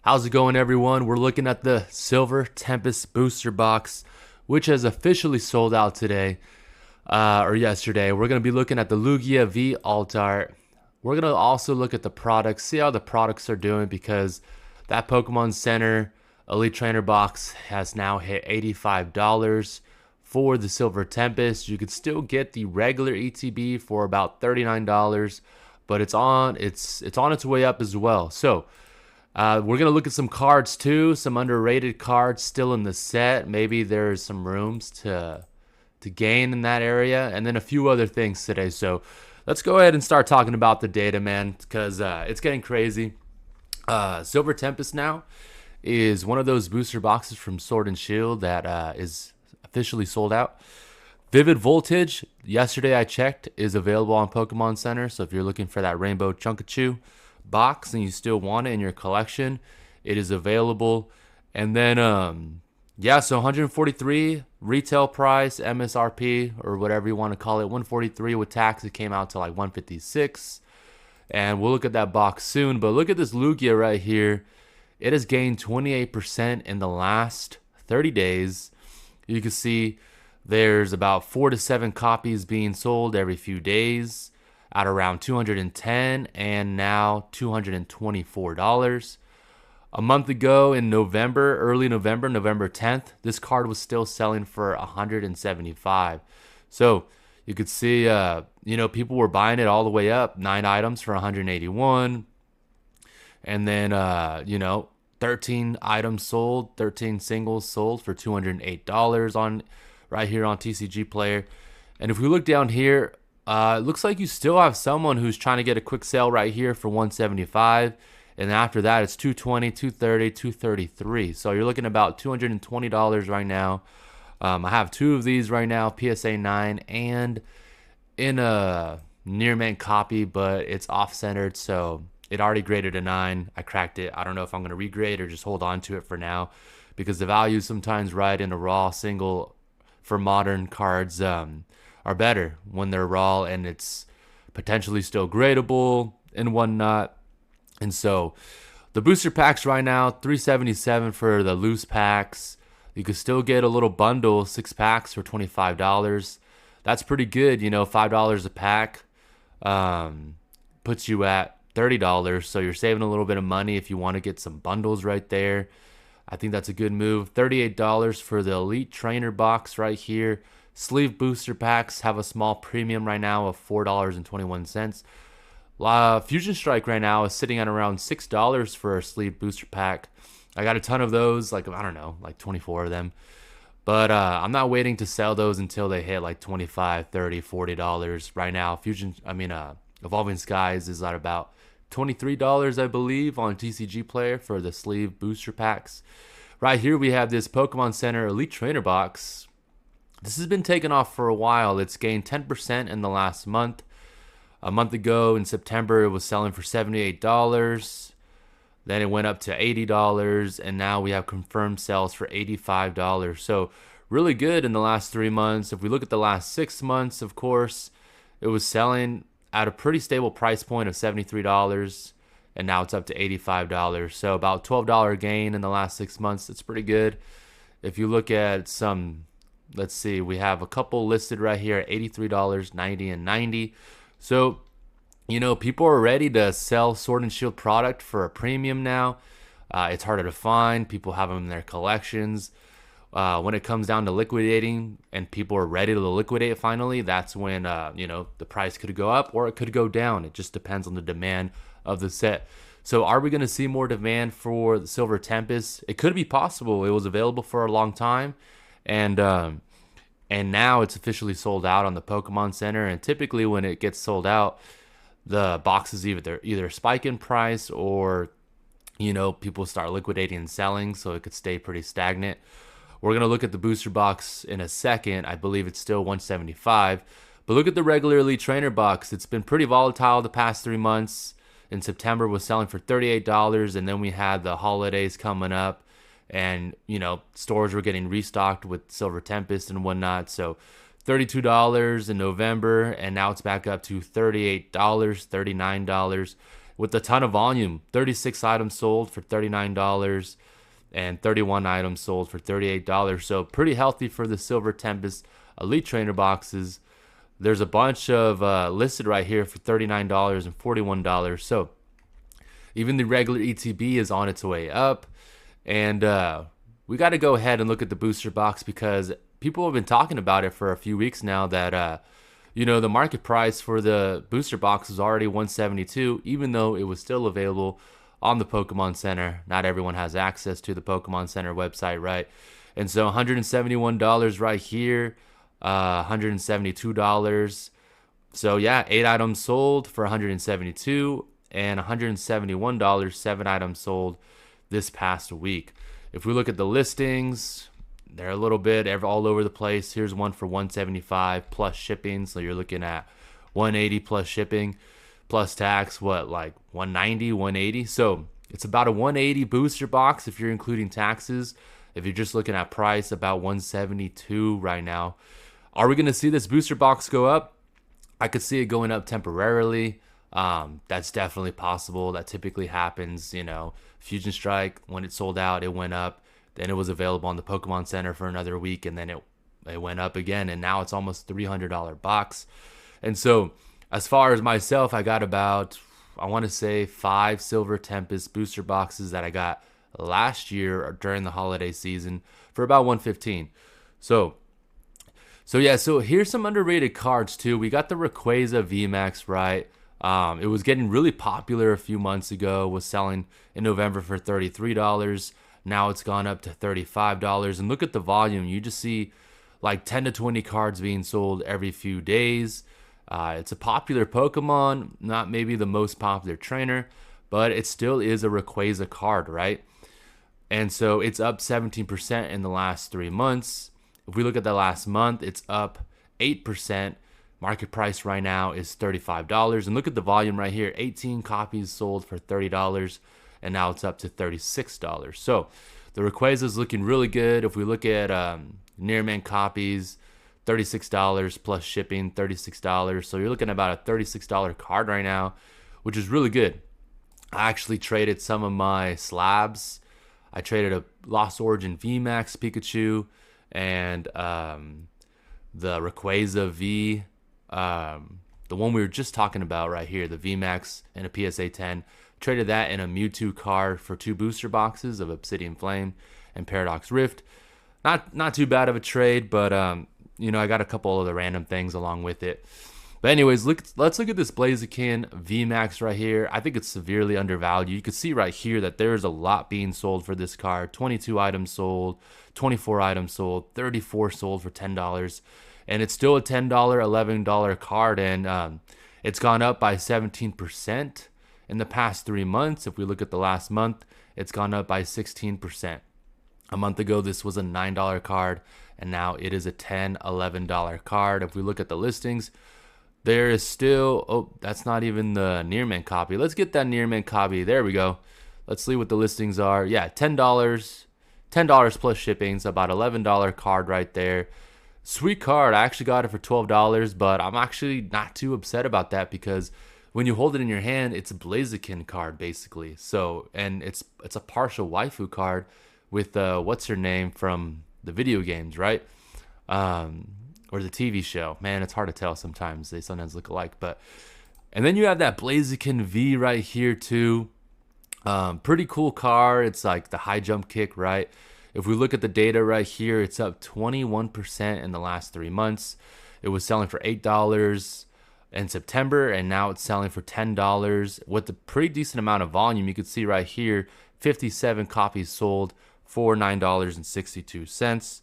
How's it going, everyone? We're looking at the Silver Tempest booster box, which has officially sold out today, or yesterday. We're going to be looking at the Lugia V Alt Art. We're going to also look at the products, see how the products are doing, because that Pokemon Center Elite Trainer box has now hit $85 for the Silver Tempest. You could still get the regular ETB for about $39, but it's on its way up as well. So we're going to look at some cards too, some underrated cards still in the set. Maybe there's some rooms to gain in that area, and then a few other things today. So let's go ahead and start talking about the data, man, because it's getting crazy. Silver Tempest now is one of those booster boxes from Sword and Shield that is officially sold out. Vivid Voltage, yesterday I checked, is available on Pokemon Center. So if you're looking for that Rainbow Chunkachu box and you still want it in your collection, it is available. And then so 143 retail price, MSRP, or whatever you want to call it. 143 with tax, it came out to like 156. And we'll look at that box soon. But look at this Lugia right here. It has gained 28% in the last 30 days. You can see there's about 4 to 7 copies being sold every few days at around 210 and now $224. A month ago in November, early November, November 10th, this card was still selling for 175. So you could see, people were buying it all the way up, 9 items for 181. And then, 13 items sold, 13 singles sold for $208 on right here on tcgplayer. And if we look down here, it looks like you still have someone who's trying to get a quick sale right here for 175. And after that, it's 220, 230, 233. So you're looking about $220 right now. I have 2 of these right now, PSA 9 and in a near mint copy, but it's off-centered, so it already graded a 9. I cracked it. I don't know if I'm going to regrade or just hold on to it for now, because the values sometimes right in a raw single for modern cards are better when they're raw and it's potentially still gradable and whatnot. And so the booster packs right now, $377 for the loose packs. You could still get a little bundle, 6 packs for $25. That's pretty good, $5 a pack puts you at $30. So you're saving a little bit of money if you want to get some bundles right there. I think that's a good move. $38 for the Elite Trainer box right here. Sleeve booster packs have a small premium right now of $4.21. Fusion Strike right now is sitting at around $6 for a sleeve booster pack. I got a ton of those, like 24 of them. But I'm not waiting to sell those until they hit like $25, $30, $40 right now. Evolving Skies is at about $23, I believe, on tcgplayer for the sleeve booster packs. Right here we have this Pokemon Center Elite Trainer box. This has been taken off for a while. It's gained 10% in the last month. A month ago in September, it was selling for $78. Then it went up to $80, and now we have confirmed sales for $85. So really good in the last 3 months. If we look at the last 6 months, of course, it was selling at a pretty stable price point of $73, and now it's up to $85. So about $12 gain in the last 6 months. That's pretty good. If you look at some, let's see, we have a couple listed right here at $83, $90, and $90. So, people are ready to sell Sword and Shield product for a premium now. It's harder to find. People have them in their collections. When it comes down to liquidating and people are ready to liquidate finally, that's when, the price could go up or it could go down. It just depends on the demand of the set. So are we going to see more demand for the Silver Tempest? It could be possible. It was available for a long time. And now it's officially sold out on the Pokemon Center. And typically when it gets sold out, the boxes either spike in price or, people start liquidating and selling, so it could stay pretty stagnant. We're going to look at the booster box in a second. I believe it's still $175. But look at the regular Elite Trainer box. It's been pretty volatile the past 3 months. In September, it was selling for $38, and then we had the holidays coming up. And, stores were getting restocked with Silver Tempest and whatnot. So $32 in November, and now it's back up to $38, $39. with a ton of volume. 36 items sold for $39 and 31 items sold for $38. So pretty healthy for the Silver Tempest Elite Trainer boxes. There's a bunch of listed right here for $39 and $41. So even the regular ETB is on its way up. And we got to go ahead and look at the booster box because people have been talking about it for a few weeks now that, the market price for the booster box is already $172, even though it was still available on the Pokemon Center. Not everyone has access to the Pokemon Center website, right? And so $171 right here, $172. So yeah, 8 items sold for $172 and $171, 7 items sold this past week. If we look at the listings, they're a little bit all over the place. Here's one for $175 plus shipping. So you're looking at $180 plus shipping plus tax, like $190, $180. So it's about a $180 booster box if you're including taxes. If you're just looking at price, about $172 right now. Are we going to see this booster box go up? I could see it going up temporarily. That's definitely possible. That typically happens. Fusion Strike, when it sold out, it went up. Then it was available on the Pokemon Center for another week, and then it went up again, and now it's almost $300 box. And so as far as myself, I got about, I want to say 5 Silver Tempest booster boxes that I got last year during the holiday season for about $115. So here's some underrated cards too. We got the Rayquaza VMAX, right? It was getting really popular a few months ago, was selling in November for $33. Now it's gone up to $35. And look at the volume. You just see like 10 to 20 cards being sold every few days. It's a popular Pokemon, not maybe the most popular trainer, but it still is a Rayquaza card, right? And so it's up 17% in the last 3 months. If we look at the last month, it's up 8%. Market price right now is $35. And look at the volume right here. 18 copies sold for $30. And now it's up to $36. So the Rayquaza is looking really good. If we look at near mint copies, $36 plus shipping, $36. So you're looking at about a $36 card right now, which is really good. I actually traded some of my slabs. I traded a Lost Origin VMAX Pikachu and the Rayquaza V, the one we were just talking about right here, the VMAX and a PSA 10. Traded that in a Mewtwo card for 2 booster boxes of Obsidian Flame and Paradox Rift. Not too bad of a trade, but I got a couple other random things along with it. But anyways, let's look at this Blaziken VMAX right here. I think it's severely undervalued. You can see right here that there's a lot being sold for this card. 22 items sold, 24 items sold, 34 sold for $10. And it's still a $10, $11 card, and it's gone up by 17%. In the past 3 months. If we look at the last month, it's gone up by 16%. A month ago, this was a $9 card, and now it is a $10, $11 card. If we look at the listings, there is still, that's not even the near mint copy. Let's get that near mint copy. There we go. Let's see what the listings are. Yeah, $10 plus shipping, so about $11 card right there. Sweet card. I actually got it for $12, but I'm actually not too upset about that because when you hold it in your hand, it's a Blaziken card basically. So, and it's a partial waifu card with what's her name from the video games, right? Or the TV show. Man, it's hard to tell sometimes. They sometimes look alike, and then you have that Blaziken V right here too. Pretty cool card. It's like the high jump kick, right? If we look at the data right here, it's up 21% in the last 3 months. It was selling for $8 in September, and now it's selling for $10 with a pretty decent amount of volume. You can see right here, 57 copies sold for $9.62.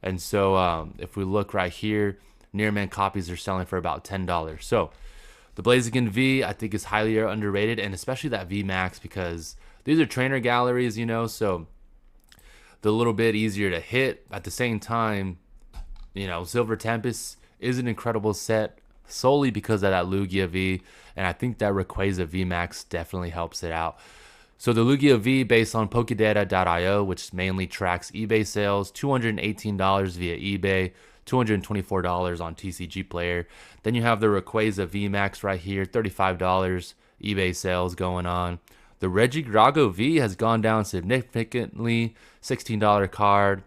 And so if we look right here, near mint copies are selling for about $10. So the Blaziken V, I think, is highly underrated, and especially that VMAX, because these are trainer galleries, so they're a little bit easier to hit. At the same time, Silver Tempest is an incredible set solely because of that Lugia V, and I think that Rayquaza VMAX definitely helps it out. So the Lugia V, based on Pokedata.io, which mainly tracks eBay sales, $218 via eBay, $224 on tcgplayer. Then you have the Rayquaza VMAX right here, $35 eBay sales going on. The Regidrago V has gone down significantly. $16 card.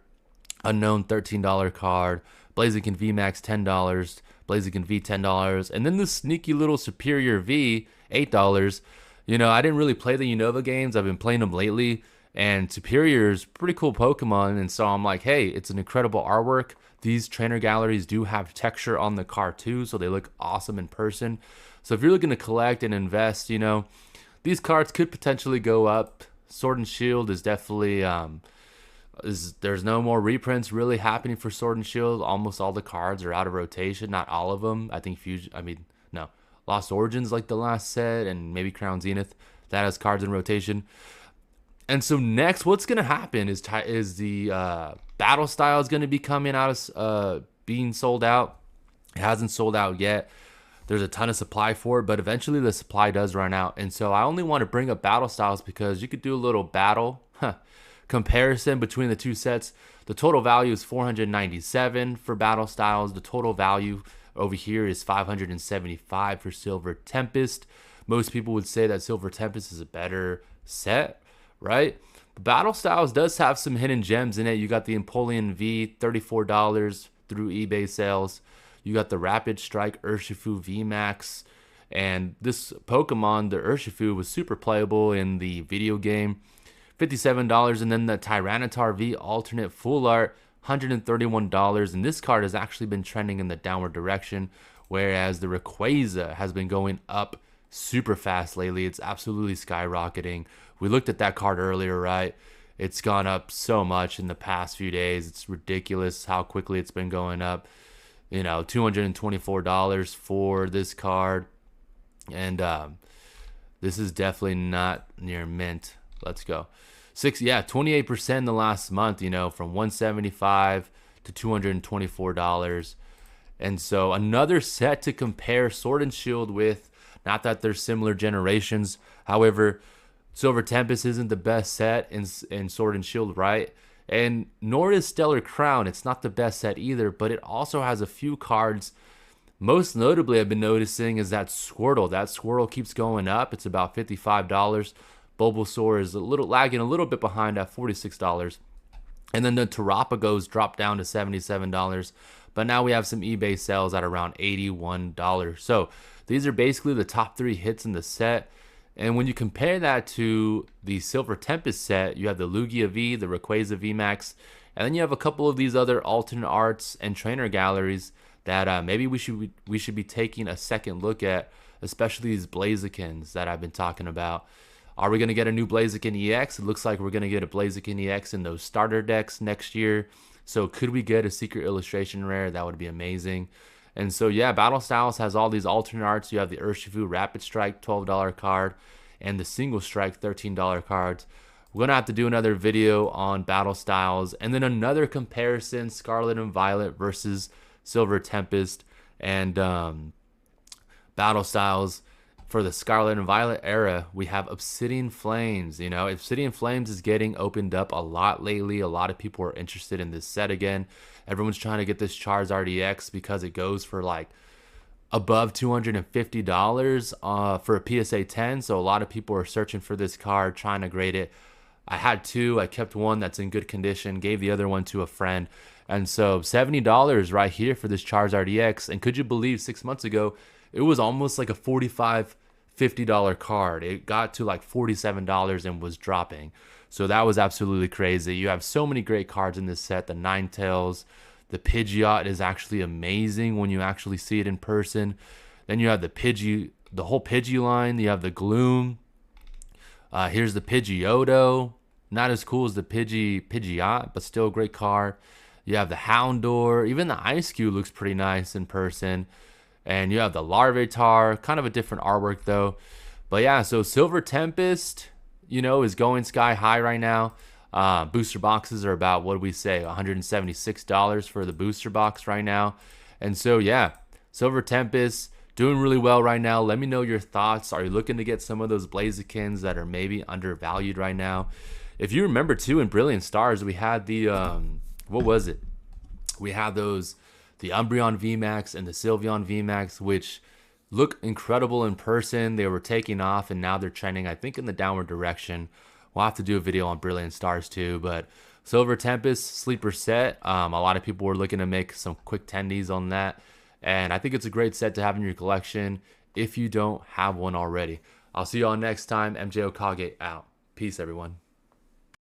Unknown $13 card. Blaziken VMAX $10. Blaziken V $10. And then the sneaky little Superior V $8. You know, I didn't really play the Unova games. I've been playing them lately. And Superior's pretty cool Pokemon. And so I'm like, hey, it's an incredible artwork. These trainer galleries do have texture on the card too, so they look awesome in person. So if you're looking to collect and invest, you know, these cards could potentially go up. Sword and Shield is definitely there's no more reprints really happening for Sword and Shield. Almost all the cards are out of rotation, not all of them. I think Lost Origins like the last set, and maybe Crown Zenith that has cards in rotation. And so next, what's gonna happen is the battle style is gonna be coming out of being sold out. It hasn't sold out yet. There's a ton of supply for it, but eventually the supply does run out. And so I only want to bring up battle styles because you could do a little battle comparison between the two sets. The total value is $497 for battle styles. The total value over here is $575 for Silver Tempest. Most people would say that Silver Tempest is a better set, right? Battle Styles does have some hidden gems in it. You got the Empoleon V, $34 through eBay sales. You got the Rapid Strike Urshifu VMAX. And this Pokemon, the Urshifu, was super playable in the video game. $57. And then the Tyranitar V alternate full art, $131. And this card has actually been trending in the downward direction, whereas the Rayquaza has been going up super fast lately. It's absolutely skyrocketing. We looked at that card earlier, right? It's gone up so much in the past few days. It's ridiculous how quickly it's been going up. You know, $224 for this card. And this is definitely not near mint. Let's go. 28% in the last month, you know, from $175 to $224. And so another set to compare Sword and Shield with. Not that they're similar generations. However, Silver Tempest isn't the best set in Sword and Shield, right? And nor is Stellar Crown. It's not the best set either, but it also has a few cards. Most notably, I've been noticing is that Squirtle. That Squirtle keeps going up. It's about $55. Bulbasaur is lagging a little bit behind at $46. And then the Terapagos dropped down to $77. But now we have some eBay sales at around $81. So these are basically the top 3 hits in the set. And when you compare that to the Silver Tempest set, you have the Lugia V, the Rayquaza VMAX, and then you have a couple of these other alternate arts and trainer galleries that maybe we should be taking a second look at, especially these Blazikens that I've been talking about. Are we going to get a new Blaziken EX? It looks like we're going to get a Blaziken EX in those starter decks next year. So could we get a Secret Illustration rare? That would be amazing. And so, yeah, Battle Styles has all these alternate arts. You have the Urshifu Rapid Strike $12 card and the Single Strike $13 cards. We're going to have to do another video on Battle Styles and then another comparison, Scarlet and Violet versus Silver Tempest and Battle Styles. For the Scarlet and Violet era, we have Obsidian Flames. You know, Obsidian Flames is getting opened up a lot lately. A lot of people are interested in this set again. Everyone's trying to get this Charizard EX because it goes for like above $250 for a PSA 10. So a lot of people are searching for this card, trying to grade it. I had 2. I kept one that's in good condition, gave the other one to a friend. And so $70 right here for this Charizard EX. And could you believe 6 months ago, it was almost like a $45, $50 card. It got to like $47 and was dropping. So that was absolutely crazy. You have so many great cards in this set. The Ninetales, the Pidgeot is actually amazing when you actually see it in person. Then you have the whole Pidgey line. You have the Gloom. Here's the Pidgeotto. Not as cool as the Pidgeot, but still a great card. You have the Houndour. Even the Ice Cube looks pretty nice in person. And you have the Larvitar, kind of a different artwork though. But yeah, so Silver Tempest, you know, is going sky high right now. Booster boxes are about, what do we say, $176 for the booster box right now. And so yeah, Silver Tempest doing really well right now. Let me know your thoughts. Are you looking to get some of those Blazikens that are maybe undervalued right now? If you remember too, in Brilliant Stars, we had the, what was it? We had those, the Umbreon VMAX and the Sylveon VMAX, which look incredible in person. They were taking off, and now they're trending, I think, in the downward direction. We'll have to do a video on Brilliant Stars too, but Silver Tempest, sleeper set. A lot of people were looking to make some quick tendies on that, and I think it's a great set to have in your collection if you don't have one already. I'll see you all next time. MJ Okage out. Peace, everyone.